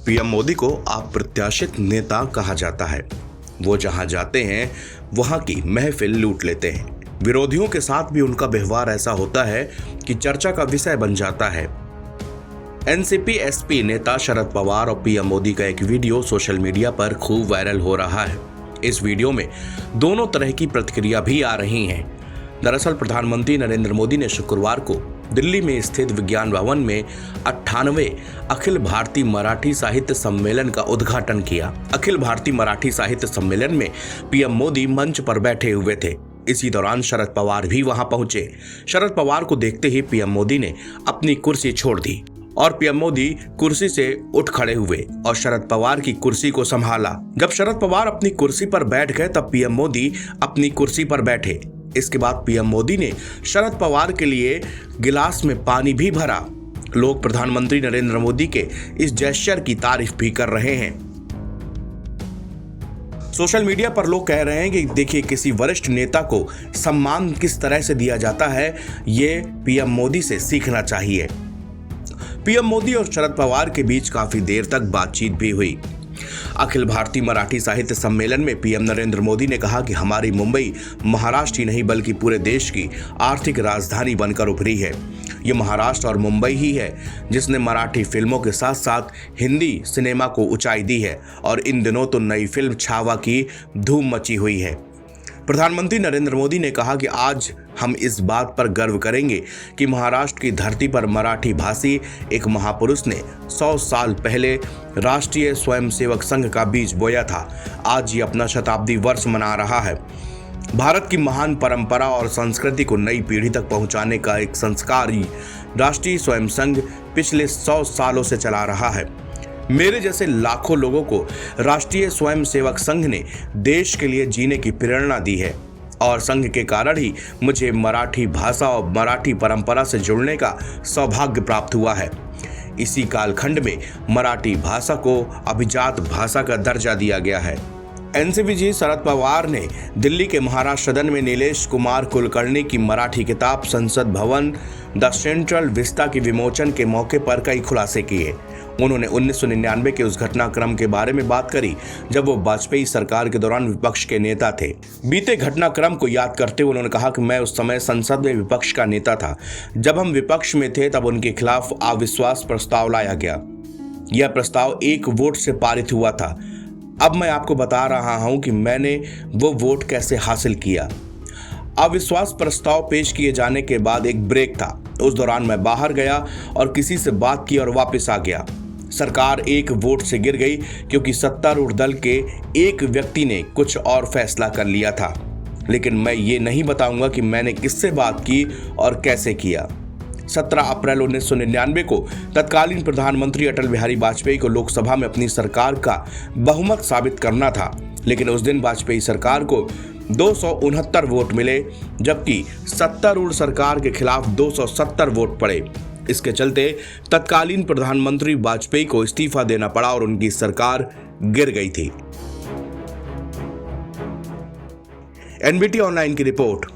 PM Modi को अप्रत्याशित नेता कहा जाता है। वो जहां जाते हैं वहां की महफिल लूट लेते हैं। विरोधियों के साथ भी उनका व्यवहार ऐसा होता है कि चर्चा का विषय बन जाता है। एनसीपी एसपी नेता शरद पवार और पीएम मोदी का एक वीडियो सोशल मीडिया पर खूब वायरल हो रहा है। इस वीडियो में दोनों तरह की प्रतिक्रिया भी आ रही हैं। दरअसल प्रधानमंत्री नरेंद्र मोदी ने शुक्रवार को दिल्ली में स्थित विज्ञान भवन में 98वें अखिल भारतीय मराठी साहित्य सम्मेलन का उद्घाटन किया। अखिल भारतीय मराठी साहित्य सम्मेलन में पीएम मोदी मंच पर बैठे हुए थे। इसी दौरान शरद पवार भी वहां पहुंचे। शरद पवार को देखते ही पीएम मोदी ने अपनी कुर्सी छोड़ दी और पीएम मोदी कुर्सी से उठ खड़े हुए और शरद पवार की कुर्सी को संभाला। जब शरद पवार अपनी कुर्सी पर बैठ गए तब पीएम मोदी अपनी कुर्सी पर बैठे। इसके बाद पीएम मोदी ने शरद पवार के लिए गिलास में पानी भी भरा। लोग प्रधानमंत्री नरेंद्र मोदी के इस जेस्चर की तारीफ भी कर रहे हैं। सोशल मीडिया पर लोग कह रहे हैं कि देखिए किसी वरिष्ठ नेता को सम्मान किस तरह से दिया जाता है, ये पीएम मोदी से सीखना चाहिए। पीएम मोदी और शरद पवार के बीच काफी देर तक बातचीत भी हुई। अखिल भारतीय मराठी साहित्य सम्मेलन में पीएम नरेंद्र मोदी ने कहा कि हमारी मुंबई महाराष्ट्र ही नहीं बल्कि पूरे देश की आर्थिक राजधानी बनकर उभरी है। ये महाराष्ट्र और मुंबई ही है जिसने मराठी फिल्मों के साथ साथ हिंदी सिनेमा को ऊंचाई दी है और इन दिनों तो नई फिल्म छावा की धूम मची हुई है। प्रधानमंत्री नरेंद्र मोदी ने कहा कि आज हम इस बात पर गर्व करेंगे कि महाराष्ट्र की धरती पर मराठी भाषी एक महापुरुष ने 100 साल पहले राष्ट्रीय स्वयंसेवक संघ का बीज बोया था। आज ये अपना शताब्दी वर्ष मना रहा है। भारत की महान परंपरा और संस्कृति को नई पीढ़ी तक पहुंचाने का एक संस्कारी राष्ट्रीय स्वयं संघ पिछले 100 सालों से चला रहा है। मेरे जैसे लाखों लोगों को राष्ट्रीय स्वयंसेवक संघ ने देश के लिए जीने की प्रेरणा दी है और संघ के कारण ही मुझे मराठी भाषा और मराठी परंपरा से जुड़ने का सौभाग्य प्राप्त हुआ है। इसी कालखंड में मराठी भाषा को अभिजात भाषा का दर्जा दिया गया है। एनसीपी जी शरद पवार ने दिल्ली के महाराष्ट्र सदन में नीलेश कुमार कुलकर्णी की मराठी किताब संसद भवन द सेंट्रल विस्ता के विमोचन के मौके पर कई खुलासे किए। उन्होंने 1999 के उस घटनाक्रम के बारे में बात करी जब वो वाजपेयी सरकार के दौरान विपक्ष के नेता थे। बीते घटनाक्रम को याद करते हुए उन्होंने कहा कि मैं उस समय संसद में विपक्ष का नेता था। जब हम विपक्ष में थे तब उनके खिलाफ अविश्वास प्रस्ताव लाया गया। यह प्रस्ताव 1 वोट से पारित हुआ था। अब मैं आपको बता रहा हूं कि मैंने वो वोट कैसे हासिल किया। अविश्वास प्रस्ताव पेश किए जाने के बाद एक ब्रेक था। उस दौरान मैं बाहर गया और किसी से बात की और वापस आ गया। सरकार 1 वोट से गिर गई क्योंकि सत्तारूढ़ दल के एक व्यक्ति ने कुछ और फैसला कर लिया था। लेकिन मैं ये नहीं बताऊंगा कि मैंने किससे बात की और कैसे किया। 17 अप्रैल 1999 को तत्कालीन प्रधानमंत्री अटल बिहारी वाजपेयी को लोकसभा में अपनी सरकार का बहुमत साबित करना था। लेकिन उस दिन वाजपेयी सरकार को 269 वोट मिले जबकि सत्तारूढ़ सरकार के खिलाफ 270 वोट पड़े। इसके चलते तत्कालीन प्रधानमंत्री वाजपेयी को इस्तीफा देना पड़ा और उनकी सरकार गिर गई थी। एनबीटी ऑनलाइन की रिपोर्ट।